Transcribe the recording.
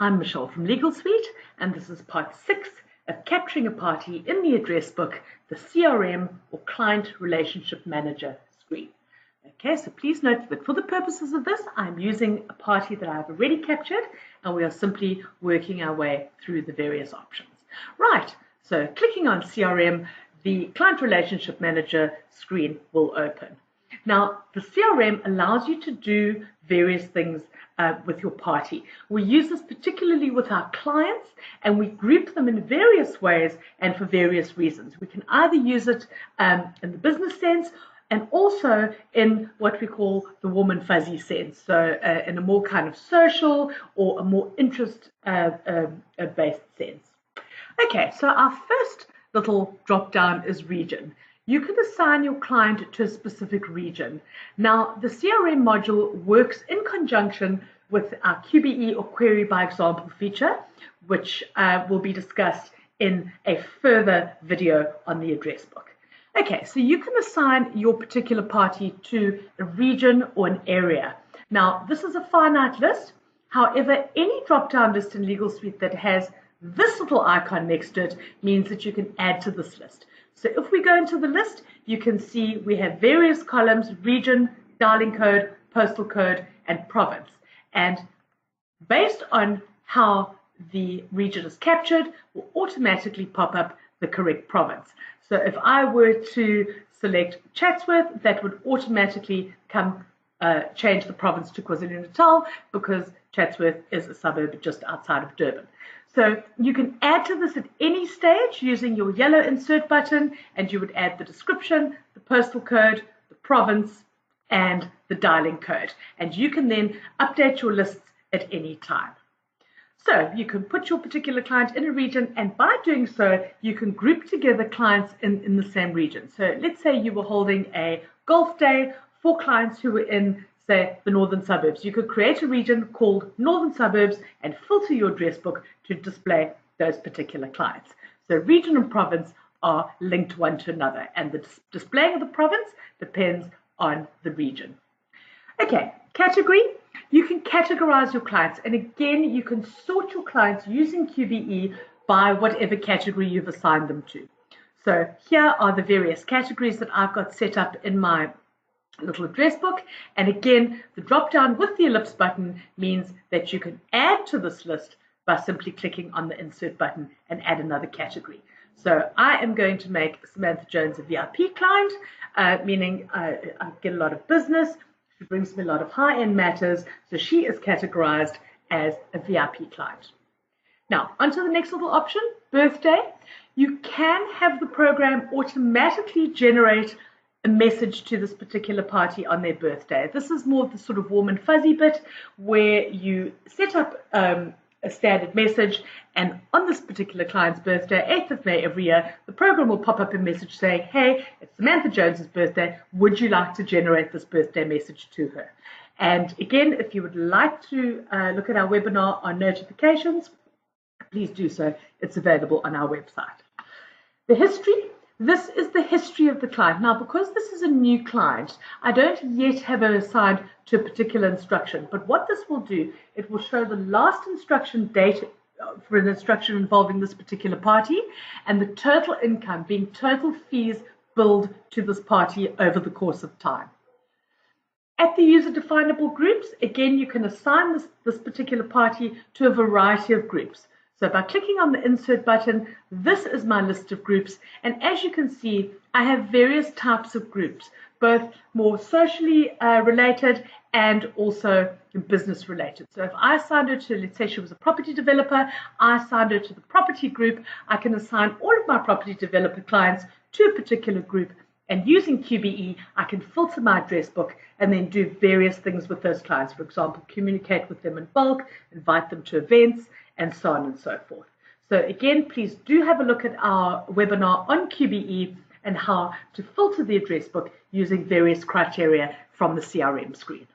I'm Michelle from Legal Suite, and this is part 6 of capturing a party in the address book, the CRM or Client Relationship Manager screen. Okay, so please note that for the purposes of this, I'm using a party that I've already captured, and we are simply working our way through the various options. Right, so clicking on CRM, the Client Relationship Manager screen will open. Now, the CRM allows you to do various things with your party. We use this particularly with our clients, and we group them in various ways and for various reasons. We can either use it in the business sense and also in what we call the warm and fuzzy sense, so in a more kind of social or a more interest-based sense. Okay, so our first little drop down is region. You can assign your client to a specific region. Now, the CRM module works in conjunction with our QBE or Query by Example feature, which will be discussed in a further video on the address book. Okay, so you can assign your particular party to a region or an area. Now, this is a finite list. However, any drop-down list in Legal Suite that has this little icon next to it means that you can add to this list. So if we go into the list, you can see we have various columns: region, dialing code, postal code, and province. And based on how the region is captured, will automatically pop up the correct province. So if I were to select Chatsworth, that would automatically change the province to KwaZulu-Natal, because Chatsworth is a suburb just outside of Durban. So you can add to this at any stage using your yellow insert button, and you would add the description, the postal code, the province, and the dialing code. And you can then update your lists at any time. So you can put your particular client in a region, and by doing so, you can group together clients in the same region. So let's say you were holding a golf day for clients who were in, say, the northern suburbs. You could create a region called Northern Suburbs and filter your address book to display those particular clients. So region and province are linked one to another, and the displaying of the province depends on the region. Okay, category. You can categorize your clients, and again, you can sort your clients using QBE by whatever category you've assigned them to. So here are the various categories that I've got set up in my little address book, and again, the drop down with the ellipse button means that you can add to this list by simply clicking on the insert button and add another category. So I am going to make Samantha Jones a VIP client, meaning I get a lot of business. She brings me a lot of high-end matters, so she is categorized as a VIP client. Now, onto the next little option, birthday. You can have the program automatically generate a message to this particular party on their birthday. This is more the sort of warm and fuzzy bit where you set up a standard message, and on this particular client's birthday, 8th of May every year, the program will pop up a message saying, hey, it's Samantha Jones's birthday, would you like to generate this birthday message to her? And again, if you would like to look at our webinar on notifications, please do so. It's available on our website. The history. This is the history of the client. Now, because this is a new client, I don't yet have her assigned to a particular instruction, but what this will do, it will show the last instruction date for an instruction involving this particular party, and the total income, being total fees billed to this party over the course of time. At the user definable groups, again, you can assign this particular party to a variety of groups. So by clicking on the insert button, this is my list of groups. And as you can see, I have various types of groups, both more socially related and also business related. So if I assigned her to, let's say she was a property developer, I assigned her to the property group, I can assign all of my property developer clients to a particular group. And using QBE, I can filter my address book and then do various things with those clients. For example, communicate with them in bulk, invite them to events, and so on and so forth. So again, please do have a look at our webinar on QBE and how to filter the address book using various criteria from the CRM screen.